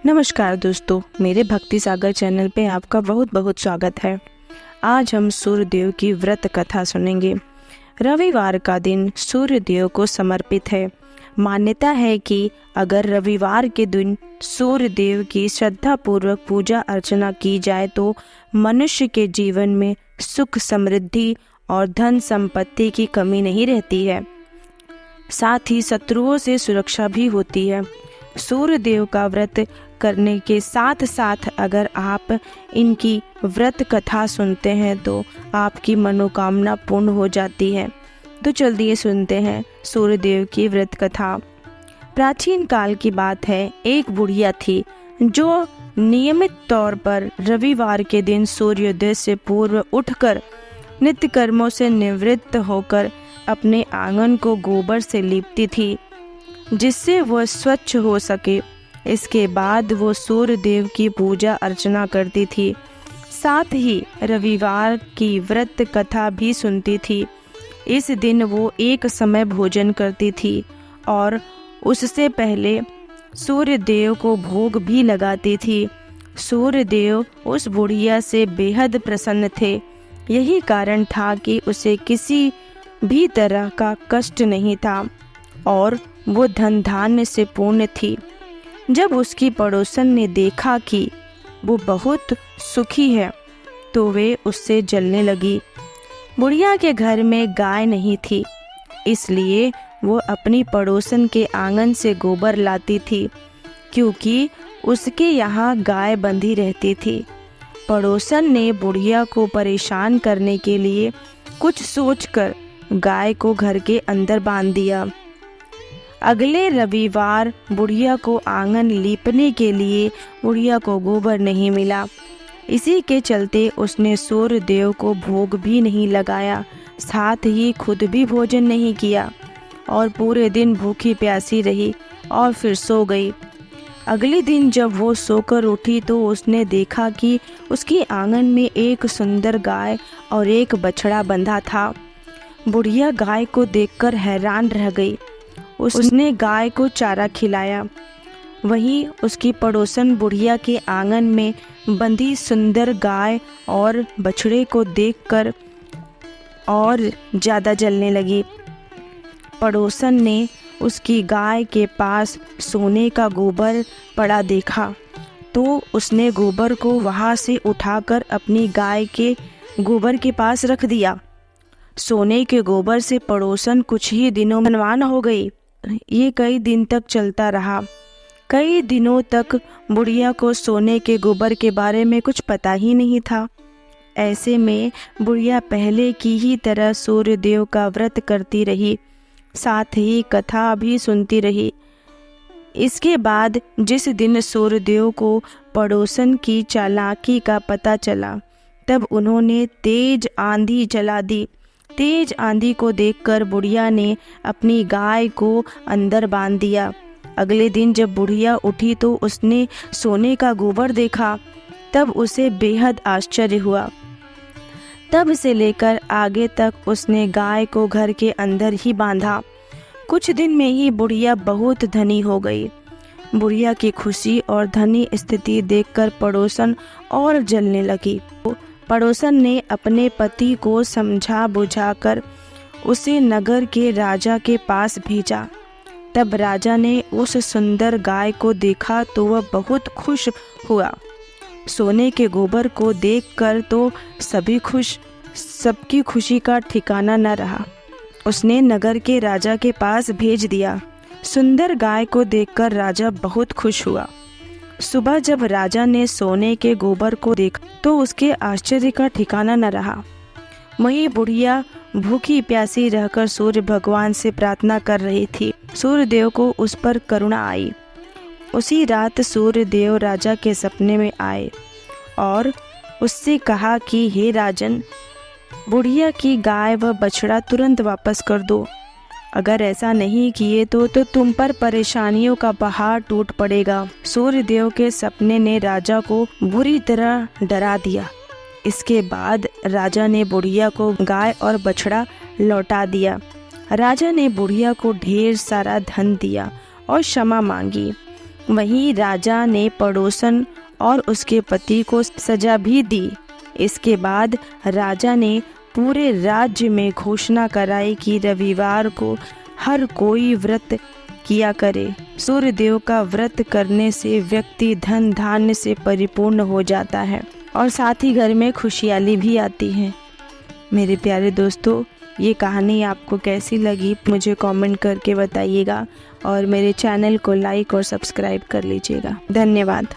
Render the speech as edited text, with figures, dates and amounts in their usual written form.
नमस्कार दोस्तों, मेरे भक्ति सागर चैनल पे आपका बहुत बहुत स्वागत है। आज हम सूर्यदेव की व्रत कथा सुनेंगे। रविवार का दिन सूर्यदेव को समर्पित है। मान्यता है कि अगर रविवार के दिन सूर्यदेव की श्रद्धापूर्वक पूजा अर्चना की जाए तो मनुष्य के जीवन में सुख, समृद्धि और धन संपत्ति की कमी नहीं रहती है। साथ ही शत्रुओं से सुरक्षा भी होती है। सूर्यदेव का व्रत करने के साथ साथ अगर आप इनकी व्रत कथा सुनते हैं तो आपकी मनोकामना पूर्ण हो जाती है। तो चलिए सुनते हैं सूर्यदेव की व्रत कथा। प्राचीन काल की बात है, एक बुढ़िया थी जो नियमित तौर पर रविवार के दिन सूर्योदय से पूर्व उठकर नित्य कर्मों से निवृत्त होकर अपने आंगन को गोबर से लीपती थी, जिससे वह स्वच्छ हो सके। इसके बाद वो सूर्यदेव की पूजा अर्चना करती थी। साथ ही रविवार की व्रत कथा भी सुनती थी। इस दिन वो एक समय भोजन करती थी और उससे पहले सूर्यदेव को भोग भी लगाती थी। सूर्यदेव उस बुढ़िया से बेहद प्रसन्न थे। यही कारण था कि उसे किसी भी तरह का कष्ट नहीं था और वो धन धान्य से पूर्ण थी। जब उसकी पड़ोसन ने देखा कि वो बहुत सुखी है तो वे उससे जलने लगी। बुढ़िया के घर में गाय नहीं थी, इसलिए वो अपनी पड़ोसन के आंगन से गोबर लाती थी, क्योंकि उसके यहाँ गाय बंधी रहती थी। पड़ोसन ने बुढ़िया को परेशान करने के लिए कुछ सोचकर गाय को घर के अंदर बांध दिया। अगले रविवार बुढ़िया को आंगन लीपने के लिए बुढ़िया को गोबर नहीं मिला। इसी के चलते उसने सूर्यदेव को भोग भी नहीं लगाया, साथ ही खुद भी भोजन नहीं किया और पूरे दिन भूखी प्यासी रही और फिर सो गई। अगले दिन जब वो सोकर उठी तो उसने देखा कि उसके आंगन में एक सुंदर गाय और एक बछड़ा बंधा था। बुढ़िया गाय को देखकर हैरान रह गई। उसने गाय को चारा खिलाया। वहीं उसकी पड़ोसन बुढ़िया के आंगन में बंधी सुंदर गाय और बछड़े को देखकर और ज़्यादा जलने लगी। पड़ोसन ने उसकी गाय के पास सोने का गोबर पड़ा देखा तो उसने गोबर को वहां से उठाकर अपनी गाय के गोबर के पास रख दिया। सोने के गोबर से पड़ोसन कुछ ही दिनों में धनवान हो गई। ये कई दिन तक चलता रहा। कई दिनों तक बुढ़िया को सोने के गोबर के बारे में कुछ पता ही नहीं था। ऐसे में बुढ़िया पहले की ही तरह सूर्यदेव का व्रत करती रही, साथ ही कथा भी सुनती रही। इसके बाद जिस दिन सूर्यदेव को पड़ोसन की चालाकी का पता चला, तब उन्होंने तेज आंधी चला दी। तेज आंधी को देखकर बुढ़िया ने अपनी गाय को अंदर बांध दिया। अगले दिन जब बुढ़िया उठी तो उसने सोने का गोबर देखा। तब उसे बेहद आश्चर्य हुआ। तब से लेकर आगे तक उसने गाय को घर के अंदर ही बांधा। कुछ दिन में ही बुढ़िया बहुत धनी हो गई। बुढ़िया की खुशी और धनी स्थिति देखकर पड़ोसन और जलने लगी। पड़ोसन ने अपने पति को समझा बुझाकर उसे नगर के राजा के पास भेजा। तब राजा ने उस सुंदर गाय को देखा तो वह बहुत खुश हुआ। सोने के गोबर को देखकर तो सबकी खुशी का ठिकाना न रहा। उसने नगर के राजा के पास भेज दिया। सुंदर गाय को देखकर राजा बहुत खुश हुआ। सुबह जब राजा ने सोने के गोबर को देखा तो उसके आश्चर्य का ठिकाना न रहा। वहीं बुढ़िया भूखी प्यासी रहकर सूर्य भगवान से प्रार्थना कर रही थी। सूर्यदेव को उस पर करुणा आई। उसी रात सूर्यदेव राजा के सपने में आए और उससे कहा कि हे राजन, बुढ़िया की गाय व बछड़ा तुरंत वापस कर दो। अगर ऐसा नहीं किए तो तुम पर परेशानियों का पहाड़ टूट पड़ेगा। सूर्यदेव के सपने ने राजा को बुरी तरह डरा दिया। इसके बाद राजा ने बुढ़िया को गाय और बछड़ा लौटा दिया। राजा ने बुढ़िया को ढेर सारा धन दिया और क्षमा मांगी। वहीं राजा ने पड़ोसन और उसके पति को सजा भी दी। इसके बाद राजा ने पूरे राज्य में घोषणा कराई कि रविवार को हर कोई व्रत किया करे। सूर्यदेव का व्रत करने से व्यक्ति धन धान्य से परिपूर्ण हो जाता है और साथ ही घर में खुशहाली भी आती है। मेरे प्यारे दोस्तों, ये कहानी आपको कैसी लगी मुझे कमेंट करके बताइएगा और मेरे चैनल को लाइक और सब्सक्राइब कर लीजिएगा। धन्यवाद।